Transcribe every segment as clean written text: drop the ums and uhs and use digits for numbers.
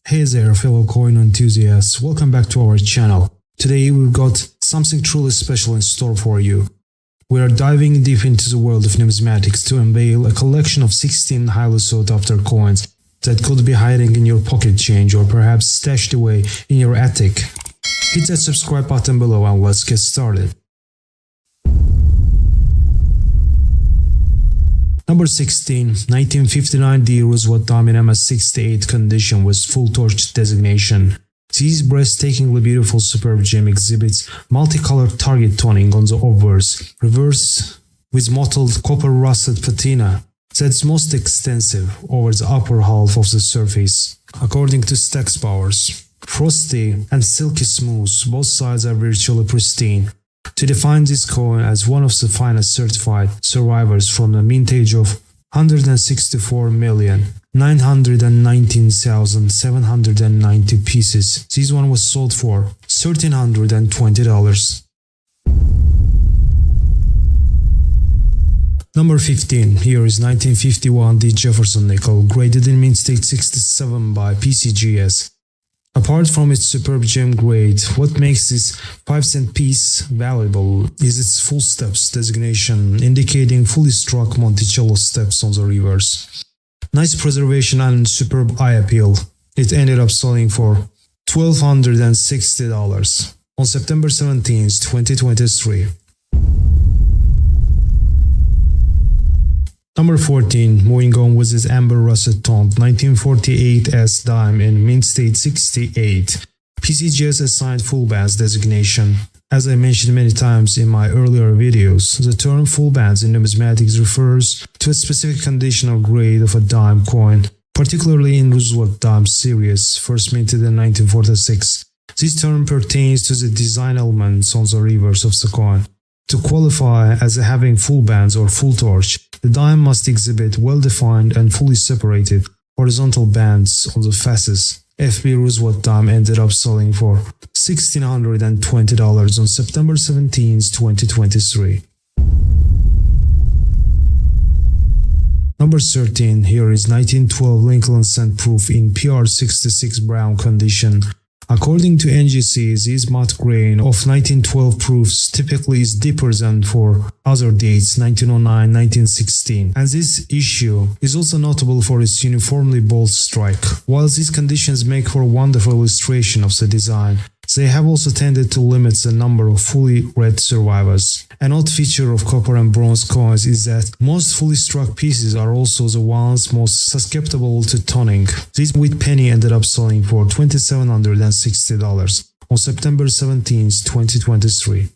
Hey there fellow coin enthusiasts, welcome back to our channel. Today we've got something truly special in store for you. We are diving deep into the world of numismatics to unveil a collection of 16 highly sought after coins that could be hiding in your pocket change or perhaps stashed away in your attic. Hit that subscribe button below and let's get started. Number 16, 1959 D Roosevelt dime in MS68 condition with full torch designation. This breathtakingly beautiful superb gem exhibits multicolored target toning on the obverse, reverse with mottled copper rusted patina that's most extensive over the upper half of the surface. According to Stax Powers, frosty and silky smooth, both sides are virtually pristine. To define this coin as one of the finest certified survivors from the mintage of 164,919,790 pieces, this one was sold for $1,320. Number 15, here is 1951 D Jefferson nickel, graded in mint state 67 by PCGS. Apart from its superb gem grade, what makes this 5-cent piece valuable is its full steps designation, indicating fully struck Monticello steps on the reverse. Nice preservation and superb eye appeal. It ended up selling for $1,260 on September 17, 2023. Number 14, moving on with this amber russet toned 1948 S dime in mint state 68. PCGS assigned full bands designation. As I mentioned many times in my earlier videos, the term full bands in numismatics refers to a specific condition or grade of a dime coin, particularly in Roosevelt dime series, first minted in 1946. This term pertains to the design elements on the reverse of the coin. To qualify as having full bands or full torch, the dime must exhibit well-defined and fully separated horizontal bands on the faces. FB Roosevelt dime ended up selling for $1,620 on September 17, 2023. Number 13, here is 1912 Lincoln cent proof in PR66 brown condition. According to NGC, this matte grain of 1912 proofs typically is deeper than for other dates 1909, 1916, and this issue is also notable for its uniformly bold strike. While these conditions make for a wonderful illustration of the design, they have also tended to limit the number of fully red survivors. An odd feature of copper and bronze coins is that most fully struck pieces are also the ones most susceptible to toning. This wheat penny ended up selling for $2,760 on September 17, 2023.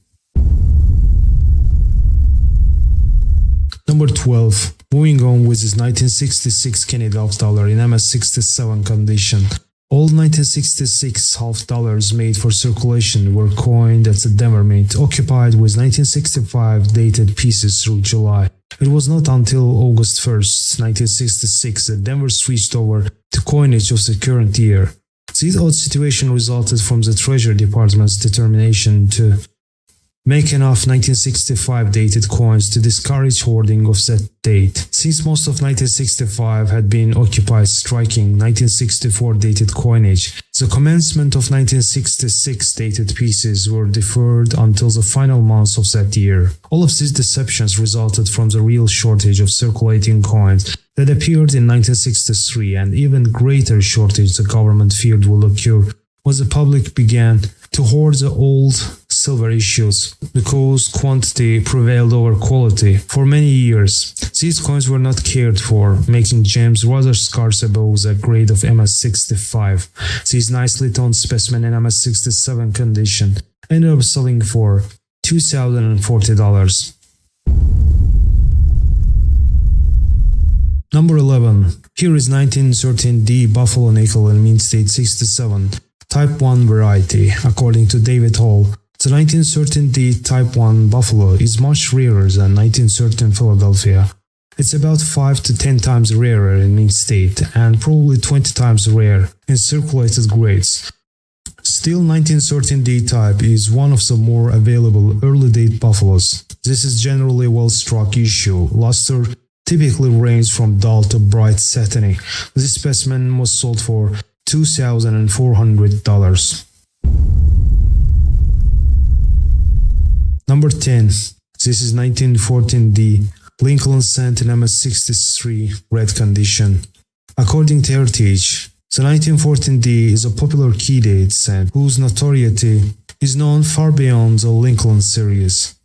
Number 12. Moving on with this 1966 Kennedy half dollar in MS67 condition. All 1966 half dollars made for circulation were coined at the Denver Mint, occupied with 1965 dated pieces through July. It was not until August 1st, 1966 that Denver switched over to coinage of the current year. This odd situation resulted from the Treasury Department's determination to make enough 1965 dated coins to discourage hoarding of that date. Since most of 1965 had been occupied striking 1964 dated coinage, the commencement of 1966 dated pieces were deferred until the final months of that year. All of these deceptions resulted from the real shortage of circulating coins that appeared in 1963, and even greater shortage the government feared will occur when the public began to hoard the old silver issues because quantity prevailed over quality. For many years, these coins were not cared for, making gems rather scarce above the grade of MS65. This nicely toned specimen in MS67 condition ended up selling for $2,040. Number 11. Here is 1913 D Buffalo nickel in mint state 67. Type 1 variety. According to David Hall, the 1913 D Type 1 Buffalo is much rarer than 1913 Philadelphia. It's about 5 to 10 times rarer in mint state and probably 20 times rare in circulated grades. Still, 1913 D type is one of the more available early date buffaloes. This is generally a well-struck issue. Luster typically range from dull to bright satiny. This specimen was sold for $2,400. Number 10. This is 1914D Lincoln Cent in MS63 red condition. According to Heritage, the 1914D is a popular key date cent whose notoriety is known far beyond the Lincoln series.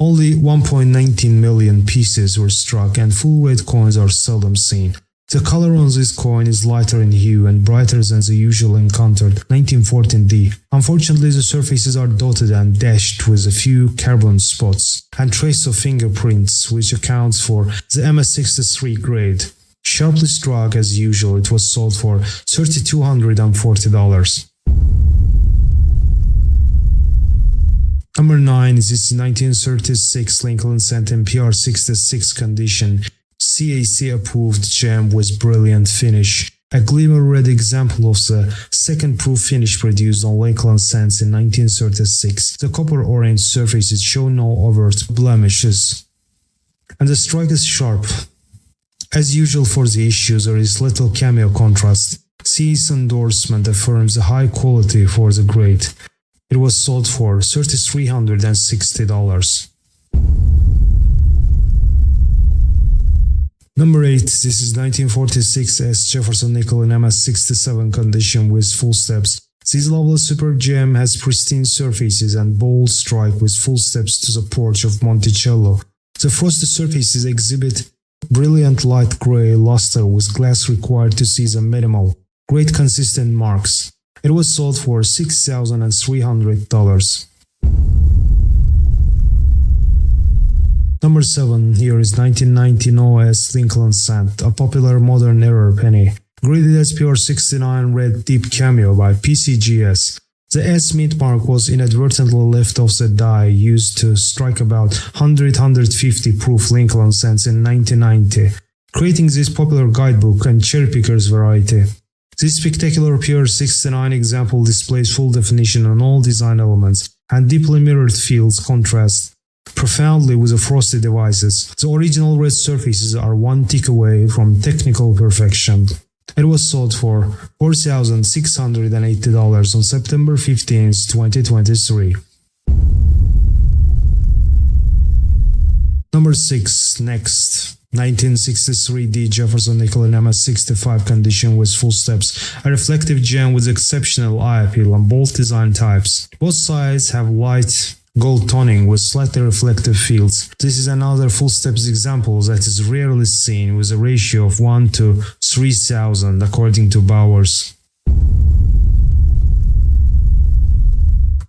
Only 1.19 million pieces were struck and full red coins are seldom seen. The color on this coin is lighter in hue and brighter than the usual encountered 1914D. Unfortunately, the surfaces are dotted and dashed with a few carbon spots and trace of fingerprints, which accounts for the MS63 grade. Sharply struck as usual, it was sold for $3,240. Number 9 is this 1936 Lincoln Cent in PR66 condition. CAC approved gem with brilliant finish. A glimmer red example of the second proof finish produced on Lincoln Cents in 1936. The copper orange surfaces show no overt blemishes, and the strike is sharp. As usual for the issue, there is little cameo contrast. CAC's endorsement affirms the high quality for the grade. It was sold for $3,360. Number 8. This is 1946 S Jefferson nickel in MS67 condition with full steps. This lovely super gem has pristine surfaces and bold strike with full steps to the porch of Monticello. The frosted surfaces exhibit brilliant light gray luster with glass required to see the minimal, great consistent marks. It was sold for $6,300. Number 7. Here is 1919 OS Lincoln Cent, a popular modern era penny, graded as PR69 red deep cameo by PCGS. The S mint mark was inadvertently left off the die used to strike about 100-150 proof Lincoln Cents in 1990, creating this popular guidebook and cherry pickers variety. This spectacular PR69 example displays full definition on all design elements and deeply mirrored fields contrast profoundly with the frosted devices. The original red surfaces are one tick away from technical perfection. It was sold for $4,680 on September 15, 2023. Number 6. Next. 1963D Jefferson nickel in MS65 condition with full steps, a reflective gem with exceptional eye appeal on both design types. Both sides have light gold toning with slightly reflective fields. This is another full steps example that is rarely seen with a ratio of 1 to 3,000 according to Bowers.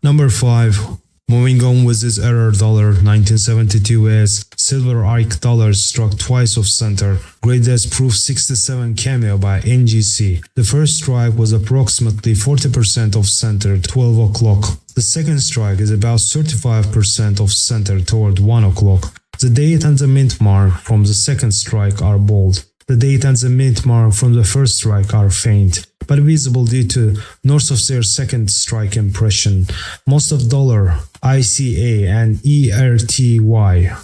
Number 5. Moving on with this error dollar 1972 as silver Ike dollars struck twice off center, graded as proof 67 cameo by NGC. The first strike was approximately 40% off center at 12 o'clock. The second strike is about 35% off center toward 1 o'clock. The date and the mint mark from the second strike are bold. The date and the mint mark from the first strike are faint, but visible due to north of their second strike impression. Most of dollar, ICA and ERTY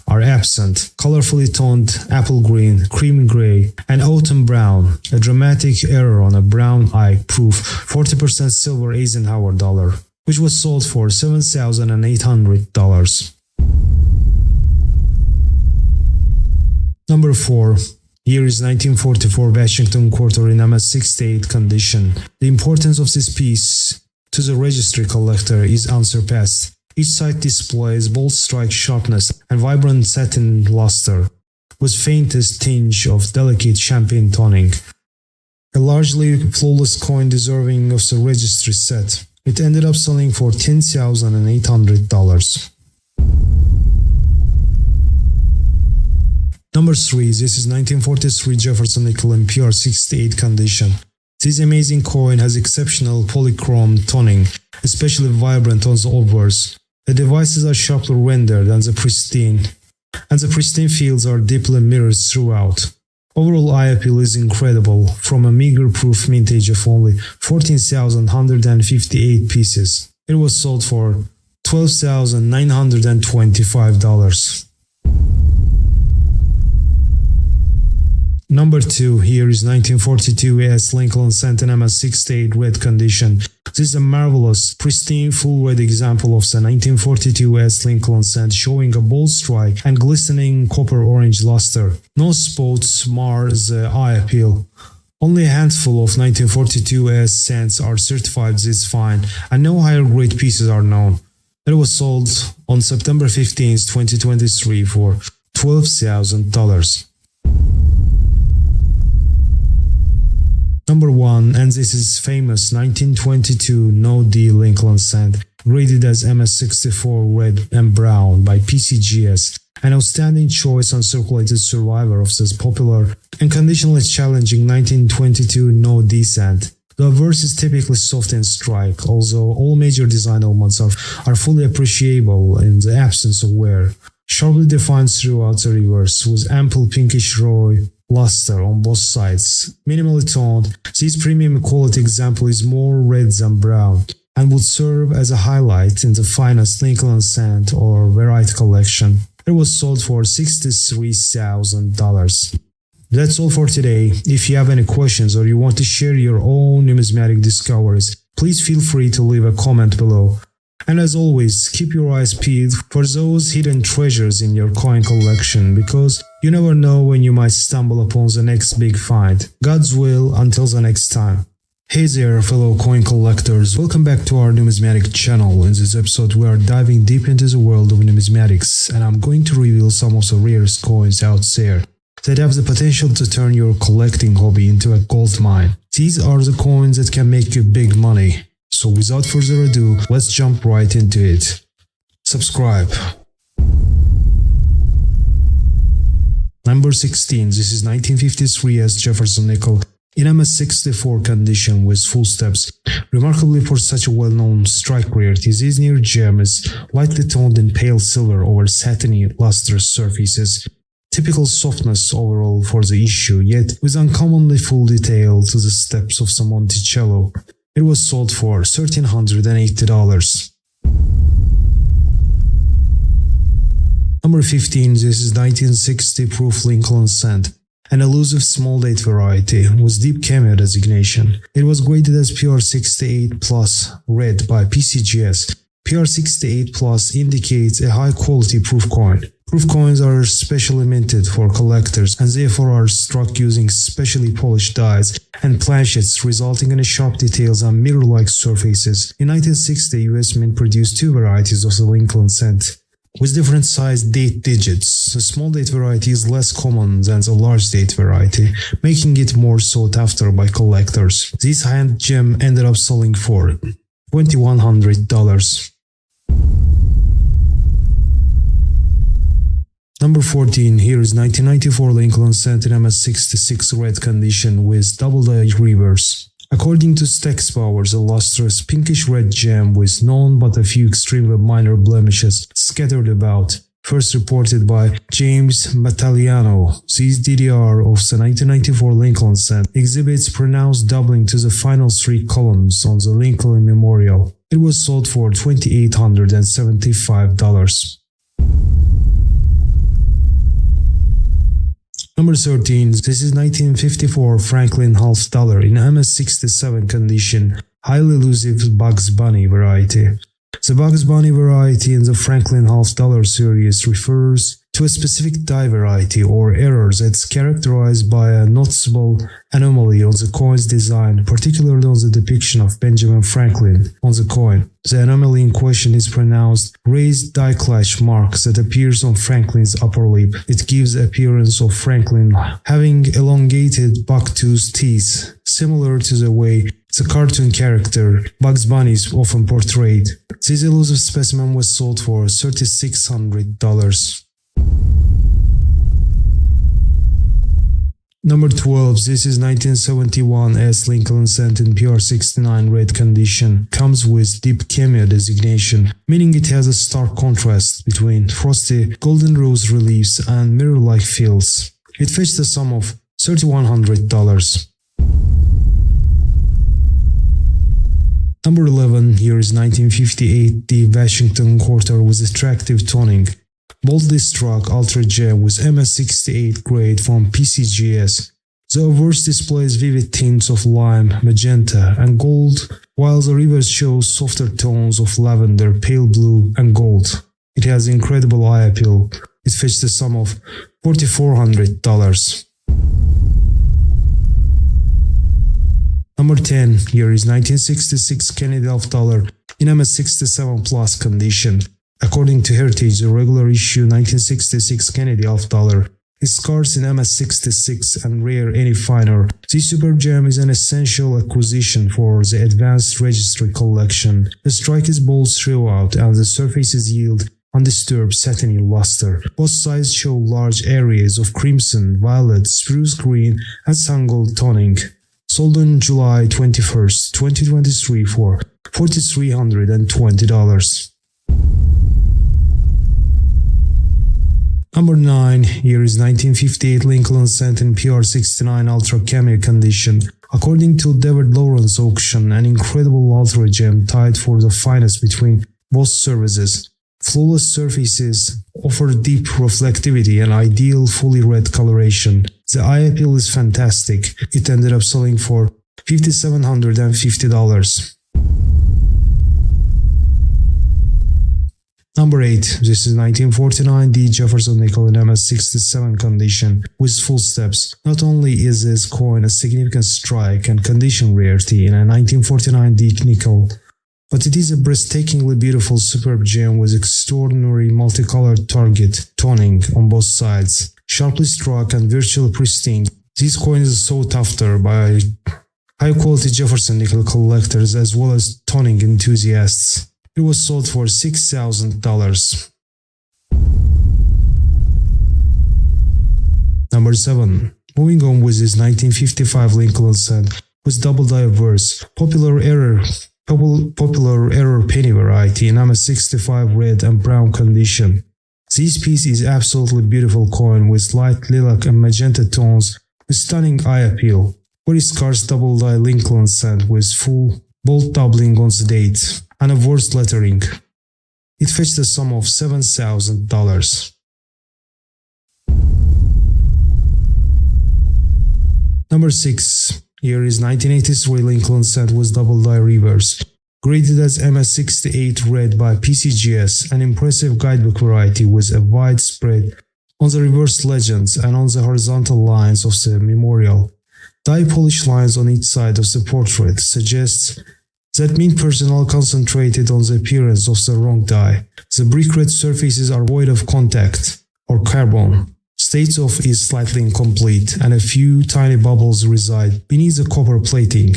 are absent. Colorfully toned apple green, cream gray, and autumn brown. A dramatic error on a brown Ike proof 40% silver Eisenhower dollar, which was sold for $7,800. Number 4. Here is 1944 Washington quarter in MS68 condition. The importance of this piece to the registry collector is unsurpassed. Each side displays bold strike sharpness and vibrant satin luster, with faintest tinge of delicate champagne toning. A largely flawless coin deserving of the registry set. It ended up selling for $10,800. Number 3. This is 1943 Jefferson nickel in PR68 condition. This amazing coin has exceptional polychrome toning, especially vibrant on the obverse. The devices are sharply rendered and the pristine fields are deeply mirrored throughout. Overall eye appeal is incredible from a meager proof mintage of only 14,158 pieces. It was sold for $12,925. Number 2, here is 1942 S Lincoln Cent in MS68 red condition. This is a marvelous, pristine, full red example of the 1942 S Lincoln Cent, showing a bold strike and glistening copper-orange luster. No spots mar the eye appeal. Only a handful of 1942 S cents are certified this fine, and no higher grade pieces are known. It was sold on September 15, 2023 for $12,000. Number 1, and this is famous 1922 No D Lincoln Cent, graded as MS64 red and brown by PCGS, an outstanding choice and circulated survivor of this popular and conditionally challenging 1922 No D Cent. The reverse is typically soft in strike, although all major design elements are fully appreciable in the absence of wear. Sharply defined throughout the reverse, with ample pinkish roy luster on both sides. Minimally toned, this premium quality example is more red than brown, and would serve as a highlight in the finest Lincoln Cent or variety collection. It was sold for $63,000. That's all for today. If you have any questions or you want to share your own numismatic discoveries, please feel free to leave a comment below. And as always, keep your eyes peeled for those hidden treasures in your coin collection, because you never know when you might stumble upon the next big find. God's will until the next time. Hey there, fellow coin collectors, welcome back to our numismatic channel. In this episode we are diving deep into the world of numismatics, and I'm going to reveal some of the rarest coins out there that have the potential to turn your collecting hobby into a gold mine. These are the coins that can make you big money. So without further ado, let's jump right into it. Subscribe. Number 16, this is 1953 S Jefferson nickel in MS64 condition with full steps. Remarkably for such a well-known strike rarity, this near gem is lightly toned in pale silver over satiny, lustrous surfaces. Typical softness overall for the issue, yet with uncommonly full detail to the steps of some Monticello. It was sold for $1,380. Number 15, this is 1960 proof Lincoln Cent, an elusive small date variety with deep cameo designation. It was graded as PR68 Plus red by PCGS. PR68 Plus indicates a high quality proof coin. Proof coins are specially minted for collectors and therefore are struck using specially polished dies and planchets, resulting in sharp details on mirror-like surfaces. In 1960, US Mint produced two varieties of the Lincoln Cent with different sized date digits. The small date variety is less common than the large date variety, making it more sought after by collectors. This high-end gem ended up selling for $2,100. Number 14, here is 1994 Lincoln Cent in MS66 red condition with double-die reverse. According to Stax Power, the lustrous pinkish red gem with none but a few extremely minor blemishes scattered about. First reported by James Battagliano, this DDR of the 1994 Lincoln Cent exhibits pronounced doubling to the final three columns on the Lincoln Memorial. It was sold for $2,875. Number 13, this is 1954 Franklin half dollar in MS67 condition, highly elusive Bugs Bunny variety. The Bugs Bunny variety in the Franklin half dollar series refers to a specific die variety or error that's characterized by a noticeable anomaly on the coin's design, particularly on the depiction of Benjamin Franklin on the coin. The anomaly in question is pronounced raised die clash mark that appears on Franklin's upper lip. It gives the appearance of Franklin having elongated buck-toothed teeth, similar to the way the cartoon character Bugs Bunny is often portrayed. This elusive specimen was sold for $3,600. Number 12, this is 1971 S Lincoln Cent in PR69 red condition, comes with deep cameo designation, meaning it has a stark contrast between frosty golden rose reliefs and mirror-like fills. It fetched a sum of $3,100. Number 11, here is 1958 the Washington Quarter with attractive toning. Boldly struck ultra gem with MS68 grade from PCGS. The obverse displays vivid tints of lime, magenta, and gold, while the reverse shows softer tones of lavender, pale blue, and gold. It has incredible eye appeal. It fetched a sum of $4,400. Number 10. Here is 1966 Canadian Elf dollar in MS67 Plus condition. According to Heritage, the regular issue 1966 Canadian Elf dollar is scarce in MS66 and rare any finer. This superb gem is an essential acquisition for the advanced registry collection. The strike is bold throughout and the surfaces yield undisturbed satiny luster. Both sides show large areas of crimson, violet, spruce green, and sun-gold toning. Sold on July 21st, 2023 for $4,320. Number 9. Here is 1958 Lincoln Cent in PR69 Ultra Cameo condition. According to David Lawrence auction, an incredible ultra gem tied for the finest between both services. Flawless surfaces offer deep reflectivity and ideal fully red coloration. The eye appeal is fantastic. It ended up selling for $5,750. Number 8. This is 1949 D Jefferson nickel in MS67 condition with full steps. Not only is this coin a significant strike and condition rarity in a 1949 D nickel, but it is a breathtakingly beautiful superb gem with extraordinary multicolored target toning on both sides. Sharply struck and virtually pristine, this coin is sought after by high-quality Jefferson nickel collectors as well as toning enthusiasts. It was sold for $6,000. Number 7. Moving on with this 1955 Lincoln Cent with double die obverse, popular error penny variety in MS65 red and brown condition. This piece is absolutely beautiful coin with light lilac and magenta tones with stunning eye appeal. Very scarce double die Lincoln Cent with full bold doubling on the date and a worst lettering. It fetched a sum of $7,000. Number 6. Here is 1983 Lincoln Cent with double die reverse. Graded as MS68 red by PCGS, an impressive guidebook variety with a wide spread on the reverse legends and on the horizontal lines of the memorial. Die polish lines on each side of the portrait suggests that mint personnel concentrated on the appearance of the wrong die. The brick red surfaces are void of contact or carbon. States of is slightly incomplete and a few tiny bubbles reside beneath the copper plating.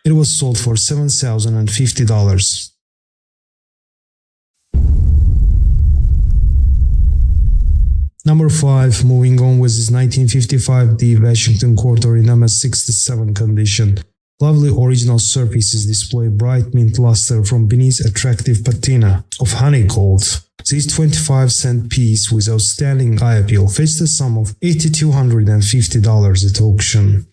It was sold for $7,050. Number 5. Moving on with this 1955 D Washington Quarter in MS67 condition. Lovely original surfaces display bright mint luster from beneath attractive patina of honey gold. This 25-cent piece with outstanding eye appeal fetched a sum of $8,250 at auction.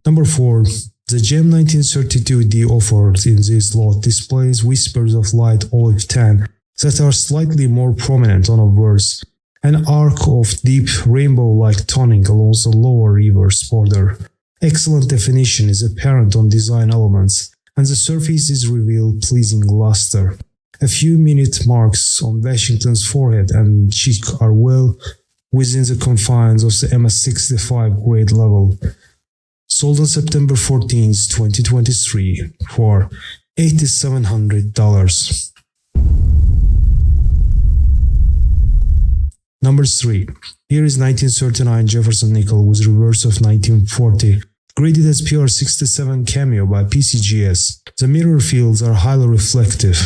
Number 4. The gem 1932D offered in this lot displays whispers of light olive tan that are slightly more prominent on obverse. An arc of deep rainbow-like toning along the lower reverse border. Excellent definition is apparent on design elements, and the surfaces reveal pleasing luster. A few minute marks on Washington's forehead and cheek are well within the confines of the MS65 grade level. Sold on September 14, 2023 for $8,700. Number 3. Here is 1939 Jefferson nickel with reverse of 1940. Graded as PR67 Cameo by PCGS. The mirror fields are highly reflective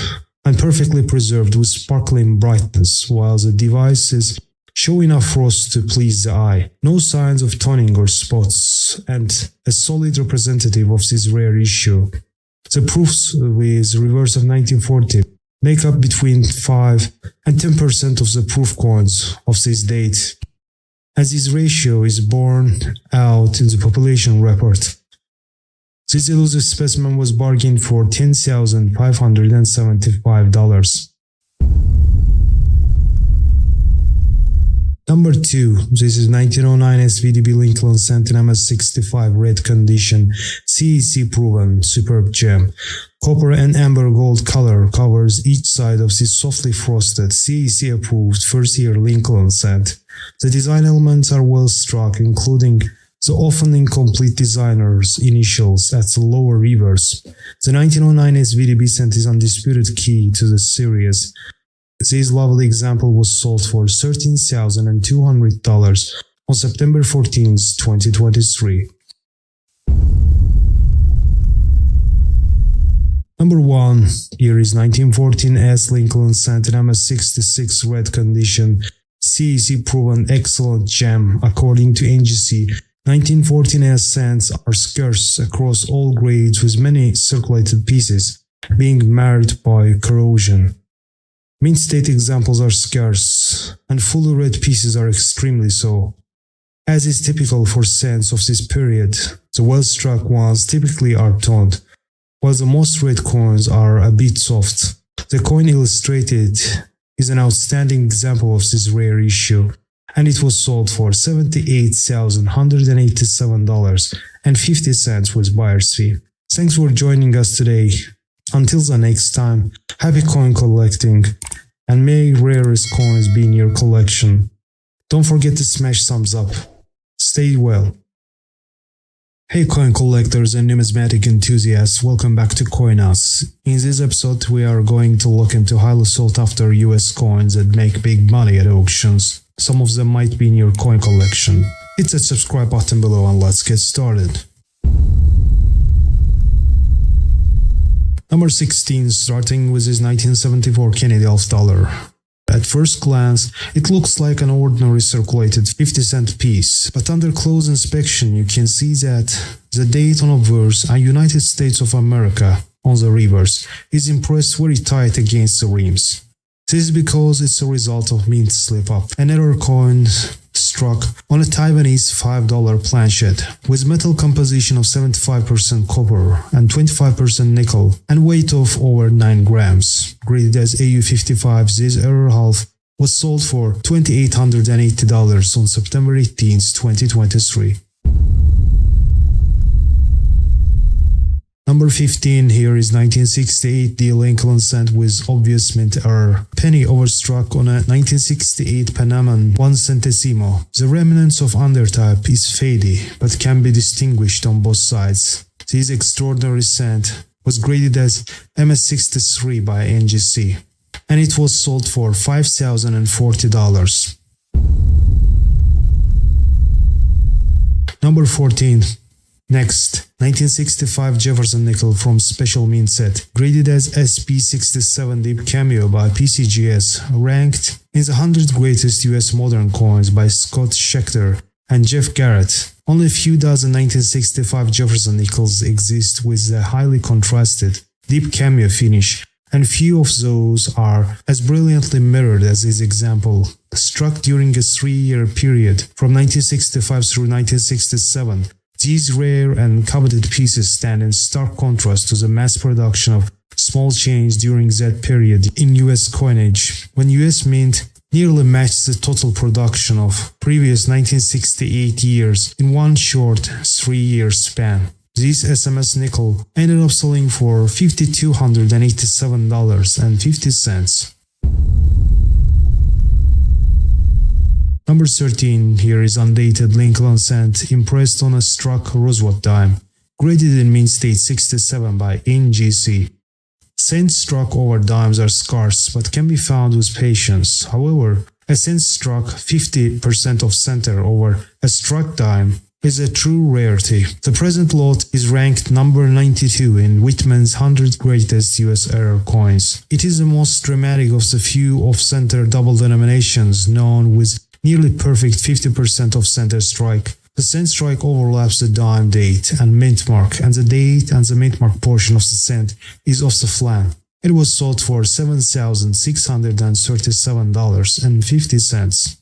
and perfectly preserved with sparkling brightness, while the devices show enough frost to please the eye. No signs of toning or spots, and a solid representative of this rare issue. The proofs with reverse of 1940 make up between 5 and 10% of the proof coins of this date, as this ratio is borne out in the population report. This elusive specimen was bargained for $10,575. Number 2, this is 1909 SVDB Lincoln Cent in MS65 red condition, CAC proven, superb gem. Copper and amber gold color covers each side of this softly frosted, CAC approved first year Lincoln Cent. The design elements are well struck, including the often incomplete designer's initials at the lower reverse. The 1909 SVDB cent is undisputed key to the series. This lovely example was sold for $13,200 on September 14, 2023. Number 1, here is 1914 S Lincoln Cent in MS66 red condition, CAC proven excellent gem. According to NGC, 1914 S cents are scarce across all grades, with many circulated pieces being marred by corrosion. Mint state examples are scarce, and fully red pieces are extremely so. As is typical for cents of this period, the well-struck ones typically are toned, while the most red coins are a bit soft. The coin illustrated is an outstanding example of this rare issue, and it was sold for $78,187.50 with buyer's fee. Thanks for joining us today. Until the next time, happy coin collecting, and may rarest coins be in your collection. Don't forget to smash thumbs up. Stay well. Hey coin collectors and numismatic enthusiasts, welcome back to COIN. In this episode, we are going to look into highly sought after US coins that make big money at auctions. Some of them might be in your coin collection. Hit that subscribe button below and let's get started. Number 16, starting with this 1974 Canadian half dollar. At first glance, it looks like an ordinary circulated 50-cent piece, but under close inspection you can see that the date on obverse and United States of America on the reverse is impressed very tight against the rims. This is because it's a result of mint slip-up, an error coin struck on a Taiwanese $5 planchette with metal composition of 75% copper and 25% nickel and weight of over 9 grams. Graded as AU55, this error half was sold for $2,880 on September 18, 2023. Number 15 here is 1968 D Lincoln Cent with obvious mint error. Penny overstruck on a 1968 Panaman 1 centesimo. The remnants of undertype is faded but can be distinguished on both sides. This extraordinary cent was graded as MS63 by NGC, and it was sold for $5,040. Number 14. Next, 1965 Jefferson nickel from Special Mint Set, graded as SP67 Deep Cameo by PCGS, ranked in the 100 greatest US modern coins by Scott Schechter and Jeff Garrett. Only a few dozen 1965 Jefferson nickels exist with the highly contrasted deep cameo finish, and few of those are as brilliantly mirrored as this example. Struck during a 3-year period from 1965 through 1967, these rare and coveted pieces stand in stark contrast to the mass production of small change during that period in US coinage, when US Mint nearly matched the total production of previous 1968 years in one short 3-year span. This SMS nickel ended up selling for $5,287.50. Number 13 here is undated Lincoln Cent impressed on a struck Roosevelt dime, graded in mint state 67 by NGC. Cents struck over dimes are scarce but can be found with patience. However, a cent struck 50% of center over a struck dime is a true rarity. The present lot is ranked number 92 in Whitman's 100 Greatest US Error Coins. It is the most dramatic of the few off-center double denominations known with nearly perfect 50% of center strike. The cent strike overlaps the dime date and mint mark, and the date and the mint mark portion of the cent is off the flank. It was sold for $7,637.50.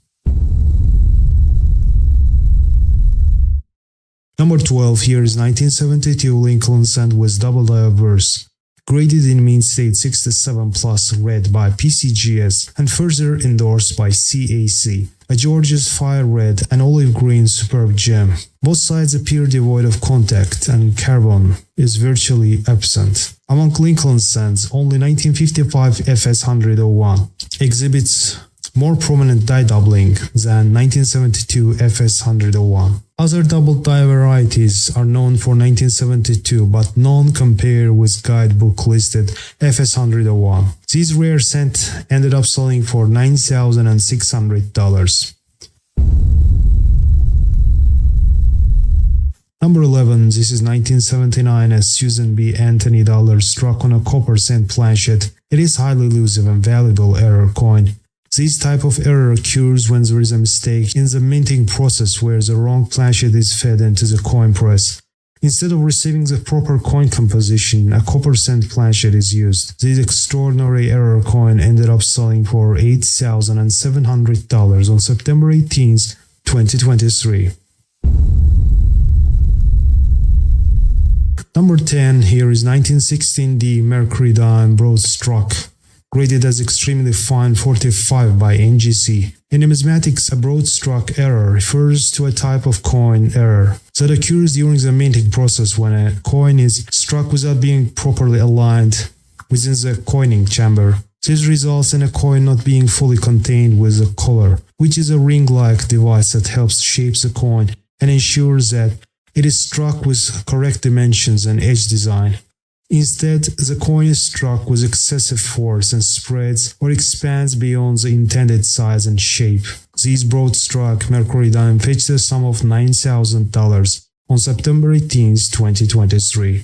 Number 12 here is 1972 Lincoln Cent with double die obverse, graded in mint state 67 plus red by PCGS and further endorsed by CAC. a George's fire red and olive green superb gem. Both sides appear devoid of contact and carbon is virtually absent. Among Lincoln cents, only 1955 FS101 exhibits more prominent die doubling than 1972 FS101. Other double die varieties are known for 1972 but none compare with guidebook listed FS101. These rare cent ended up selling for $9,600. Number 11, this is 1979 as Susan B. Anthony dollar struck on a copper cent planchet. It is highly elusive and valuable error coin. This type of error occurs when there is a mistake in the minting process where the wrong planchet is fed into the coin press. Instead of receiving the proper coin composition, a copper cent planchet is used. This extraordinary error coin ended up selling for $8,700 on September 18, 2023. Number 10 here is 1916 D Mercury dime broad stroke, graded as extremely fine 45 by NGC. In numismatics, a broad stroke error refers to a type of coin error that occurs during the minting process when a coin is struck without being properly aligned within the coining chamber. This results in a coin not being fully contained with the collar, which is a ring-like device that helps shape the coin and ensures that it is struck with correct dimensions and edge design. Instead, the coin is struck with excessive force and spreads or expands beyond the intended size and shape. This broad stroke Mercury dime fetched a sum of $9,000 on September 18, 2023.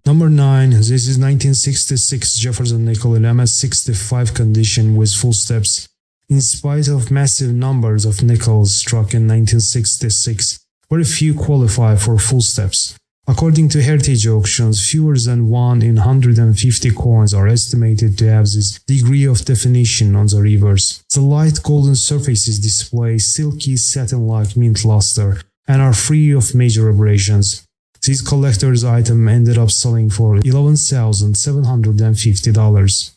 Number 9, this is 1966 Jefferson nickel in MS65 condition with full steps. In spite of massive numbers of nickels struck in 1966, very few qualify for full steps. According to heritage auctions, fewer than 1 in 150 coins are estimated to have this degree of definition on the reverse. The light golden surfaces display silky satin-like mint luster and are free of major abrasions. This collector's item ended up selling for $11,750.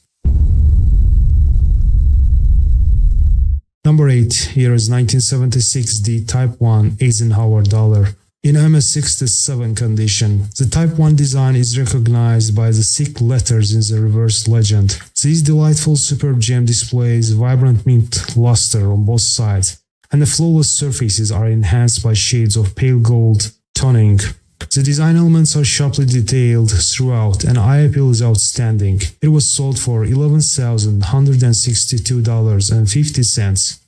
Number 8, here is 1976 D Type 1 Eisenhower dollar in MS67 condition. The Type 1 design is recognized by the thick letters in the reverse legend. This delightful superb gem displays vibrant mint luster on both sides, and the flawless surfaces are enhanced by shades of pale gold toning. The design elements are sharply detailed throughout and eye appeal is outstanding. It was sold for $11,162.50.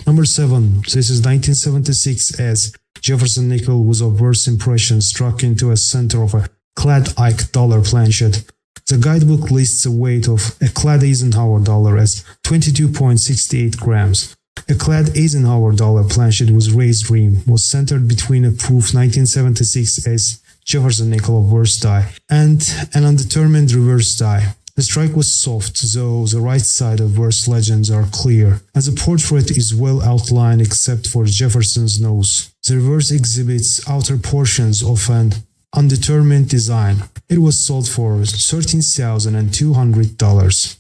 Number 7. This is 1976 as Jefferson nickel with a verse impression struck into a center of a clad Ike dollar planchet. The guidebook lists the weight of a clad Eisenhower dollar as 22.68 grams. A clad Eisenhower dollar planchet with raised rim was centered between a proof 1976 as Jefferson nickel obverse die and an undetermined reverse die. The strike was soft, though the right side of verse legends are clear, as the portrait is well outlined except for Jefferson's nose. The reverse exhibits outer portions of an undetermined design. It was sold for $13,200.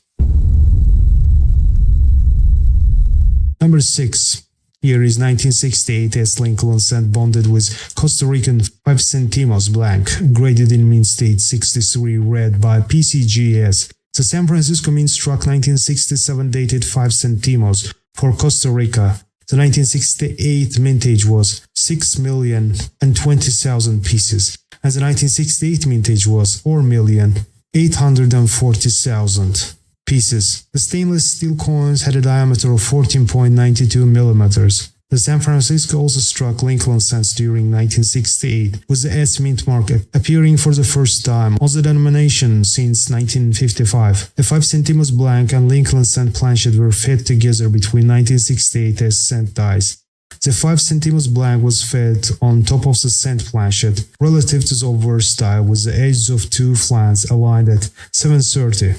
Number 6. Here is 1968 as Lincoln cent bonded with Costa Rican 5 centimos blank, graded in mint state 63 red by PCGS. The San Francisco Mint struck 1967 dated 5 centimos for Costa Rica. The 1968 mintage was 6,020,000 pieces, and the 1968 mintage was 4,840,000 pieces. The stainless steel coins had a diameter of 14.92 millimeters. The San Francisco also struck Lincoln cents during 1968, with the S mint mark appearing for the first time on the denomination since 1955. The 5 centimos blank and Lincoln cent planchet were fed together between 1968 S cent dies. The 5 centimos blank was fed on top of the cent planchet, relative to the obverse die, with the edges of two flans aligned at 730.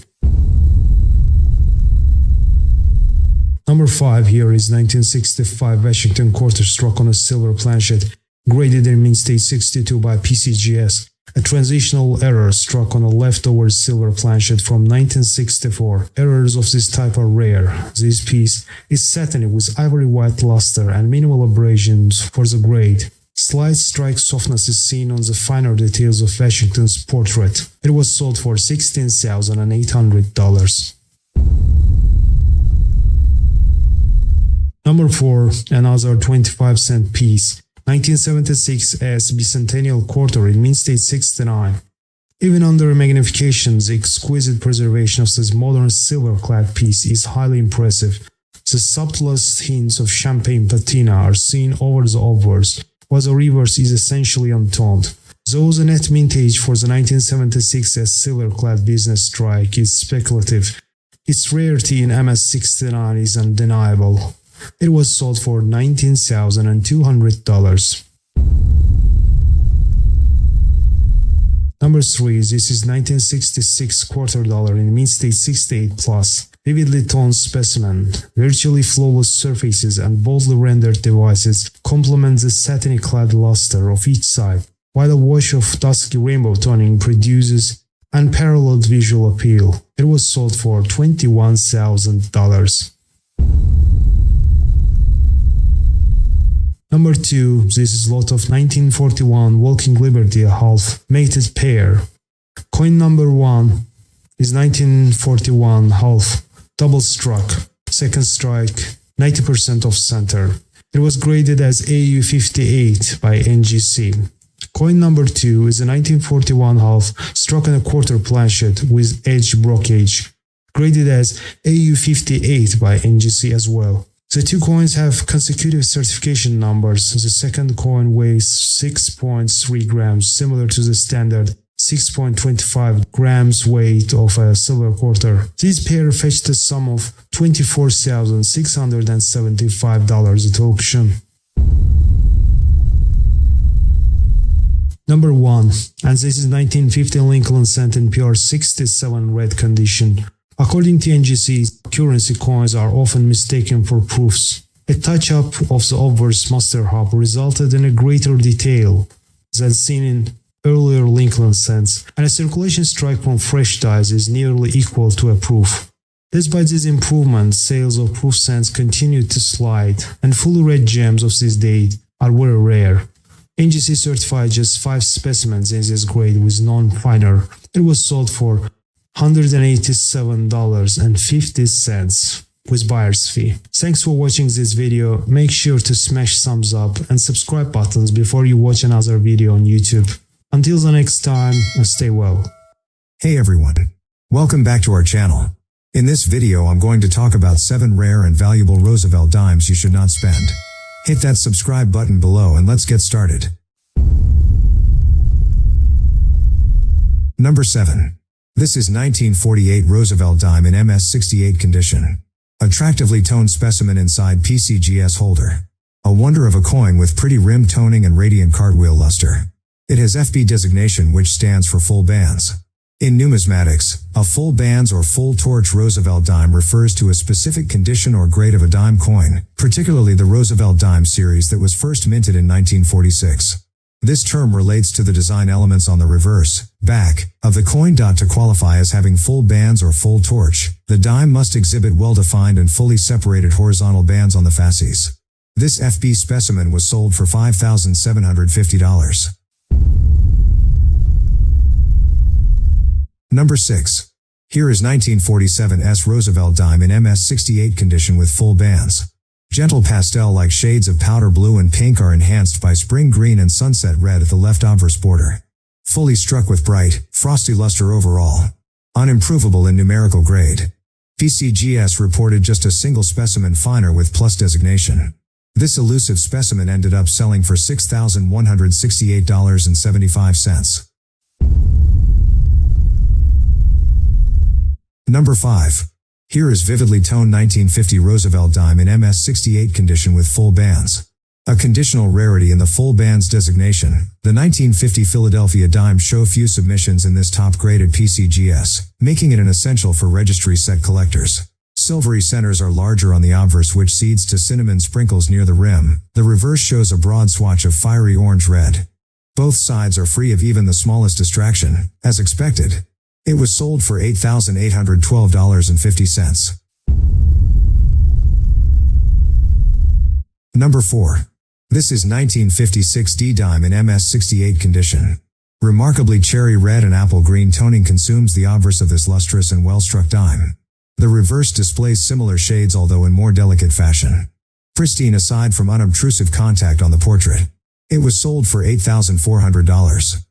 Number 5 here is 1965 Washington quarter struck on a silver planchet, graded in mint state 62 by PCGS. A transitional error struck on a leftover silver planchet from 1964. Errors of this type are rare. This piece is satiny with ivory white luster and minimal abrasions for the grade. Slight strike softness is seen on the finer details of Washington's portrait. It was sold for $16,800. Number 4, another 25-cent piece. 1976 as bicentennial quarter in Mint State 69. Even under magnification, the exquisite preservation of this modern silver-clad piece is highly impressive. The subtlest hints of champagne patina are seen over the obverse, while the reverse is essentially untoned. Though the net mintage for the 1976 as silver-clad business strike is speculative, its rarity in MS69 is undeniable. It was sold for $19,200. Number 3, this is 1966 quarter dollar in Mint State 68 plus. Vividly toned specimen, virtually flawless surfaces and boldly rendered devices complement the satiny clad luster of each side, while a wash of dusky rainbow toning produces unparalleled visual appeal. It was sold for $21,000. Number 2, this is lot of 1941 Walking Liberty, a half mated pair. Coin number 1 is 1941 half double struck, second strike, 90% off center. It was graded as AU58 by NGC. Coin number 2 is a 1941 half struck in a quarter planchet with edge brocage, graded as AU58 by NGC as well. The two coins have consecutive certification numbers. The second coin weighs 6.3 grams, similar to the standard 6.25 grams weight of a silver quarter. This pair fetched a sum of $24,675 at auction. Number 1, and this is 1950 Lincoln cent in pure 67 red condition. According to NGC, currency coins are often mistaken for proofs. A touch-up of the obverse master hub resulted in a greater detail than seen in earlier Lincoln cents, and a circulation strike from fresh dies is nearly equal to a proof. Despite these improvements, sales of proof cents continued to slide, and fully red gems of this date are very rare. NGC certified just 5 specimens in this grade with non-finer. It was sold for $187.50 with buyer's fee. Thanks for watching this video. Make sure to smash thumbs up and subscribe buttons before you watch another video on YouTube. Until the next time, stay well. Hey everyone. Welcome back to our channel. In this video I'm going to talk about 7 rare and valuable Roosevelt dimes you should not spend. Hit that subscribe button below and let's get started. Number 7. This is 1948 Roosevelt dime in MS68 condition. Attractively toned specimen inside PCGS holder. A wonder of a coin with pretty rim toning and radiant cartwheel luster. It has FB designation which stands for full bands. In numismatics, a full bands or full torch Roosevelt dime refers to a specific condition or grade of a dime coin, particularly the Roosevelt dime series that was first minted in 1946. This term relates to the design elements on the reverse, back, of the coin. To qualify as having full bands or full torch, the dime must exhibit well-defined and fully separated horizontal bands on the fasces. This FB specimen was sold for $5,750. Number 6. Here is 1947 S Roosevelt dime in MS68 condition with full bands. Gentle pastel-like shades of powder blue and pink are enhanced by spring green and sunset red at the left obverse border. Fully struck with bright, frosty luster overall. Unimprovable in numerical grade. PCGS reported just a single specimen finer with plus designation. This elusive specimen ended up selling for $6,168.75. Number 5. Here is vividly toned 1950 Roosevelt dime in MS68 condition with full bands. A conditional rarity in the full bands designation, the 1950 Philadelphia dimes show few submissions in this top-graded PCGS, making it an essential for registry set collectors. Silvery centers are larger on the obverse which cedes to cinnamon sprinkles near the rim. The reverse shows a broad swatch of fiery orange-red. Both sides are free of even the smallest distraction, as expected. It was sold for $8,812.50. Number 4. This is 1956 D-dime in MS68 condition. Remarkably cherry red and apple green toning consumes the obverse of this lustrous and well-struck dime. The reverse displays similar shades although in more delicate fashion. Pristine aside from unobtrusive contact on the portrait. It was sold for $8,400.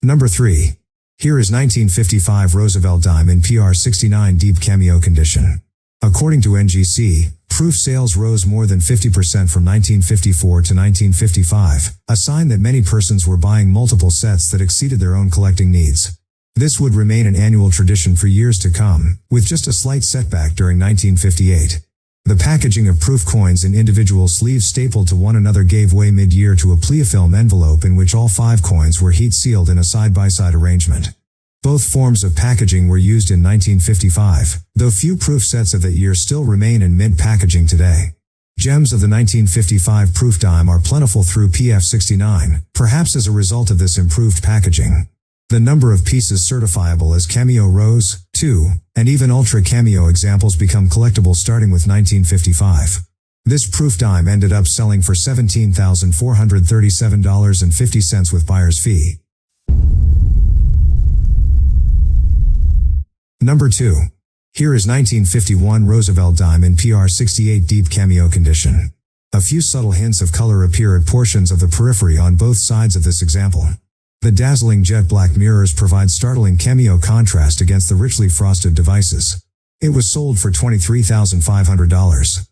Number 3. Here is 1955 Roosevelt dime in PR69 deep cameo condition. According to NGC, proof sales rose more than 50% from 1954 to 1955, a sign that many persons were buying multiple sets that exceeded their own collecting needs. This would remain an annual tradition for years to come, with just a slight setback during 1958. The packaging of proof coins in individual sleeves stapled to one another gave way mid-year to a Pleafilm envelope in which all 5 coins were heat-sealed in a side-by-side arrangement. Both forms of packaging were used in 1955, though few proof sets of that year still remain in mint packaging today. Gems of the 1955 proof dime are plentiful through PF69, perhaps as a result of this improved packaging. The number of pieces certifiable as cameo rose, too, and even ultra cameo examples become collectible starting with 1955. This proof dime ended up selling for $17,437.50 with buyer's fee. Number 2. Here is 1951 Roosevelt dime in PR68 deep cameo condition. A few subtle hints of color appear at portions of the periphery on both sides of this example. The dazzling jet black mirrors provide startling cameo contrast against the richly frosted devices. It was sold for $23,500.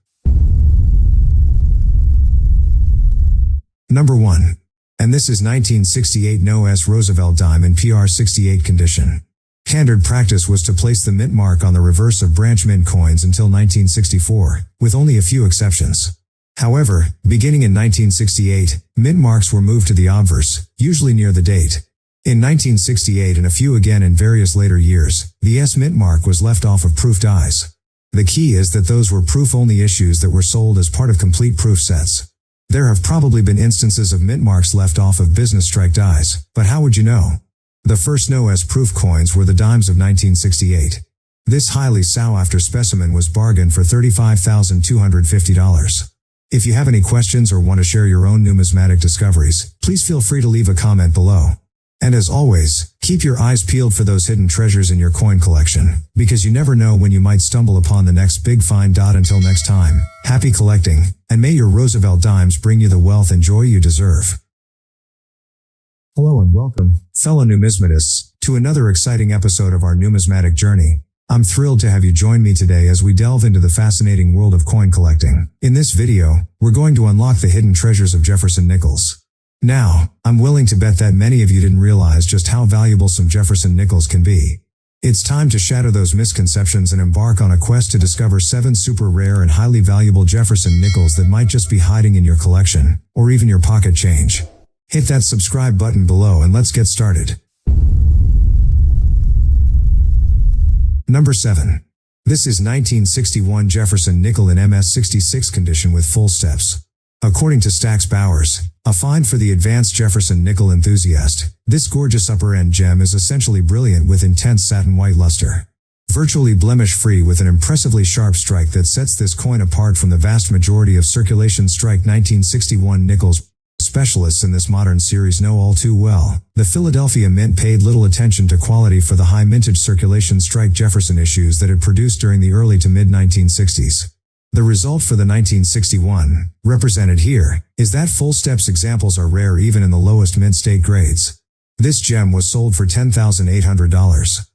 Number 1. And this is 1968 No S Roosevelt dime in PR68 condition. Standard practice was to place the mint mark on the reverse of branch mint coins until 1964, with only a few exceptions. However, beginning in 1968, mint marks were moved to the obverse, usually near the date. In 1968 and a few again in various later years, the S mint mark was left off of proof dies. The key is that those were proof-only issues that were sold as part of complete proof sets. There have probably been instances of mint marks left off of business strike dies, but how would you know? The first No S proof coins were the dimes of 1968. This highly sought-after specimen was bargained for $35,250. If you have any questions or want to share your own numismatic discoveries, please feel free to leave a comment below. And as always, keep your eyes peeled for those hidden treasures in your coin collection, because you never know when you might stumble upon the next big find. Until next time, happy collecting, and may your Roosevelt dimes bring you the wealth and joy you deserve. Hello and welcome, fellow numismatists, to another exciting episode of our numismatic journey. I'm thrilled to have you join me today as we delve into the fascinating world of coin collecting. In this video, we're going to unlock the hidden treasures of Jefferson nickels. Now, I'm willing to bet that many of you didn't realize just how valuable some Jefferson nickels can be. It's time to shatter those misconceptions and embark on a quest to discover 7 super rare and highly valuable Jefferson nickels that might just be hiding in your collection, or even your pocket change. Hit that subscribe button below and let's get started. Number 7. This is 1961 Jefferson nickel in MS66 condition with full steps. According to Stax Bowers, a find for the advanced Jefferson nickel enthusiast, this gorgeous upper-end gem is essentially brilliant with intense satin white luster. Virtually blemish-free with an impressively sharp strike that sets this coin apart from the vast majority of circulation strike 1961 nickels. Specialists in this modern series know all too well, the Philadelphia Mint paid little attention to quality for the high mintage circulation strike Jefferson issues that it produced during the early to mid-1960s. The result for the 1961, represented here, is that full steps examples are rare even in the lowest mint state grades. This gem was sold for $10,800.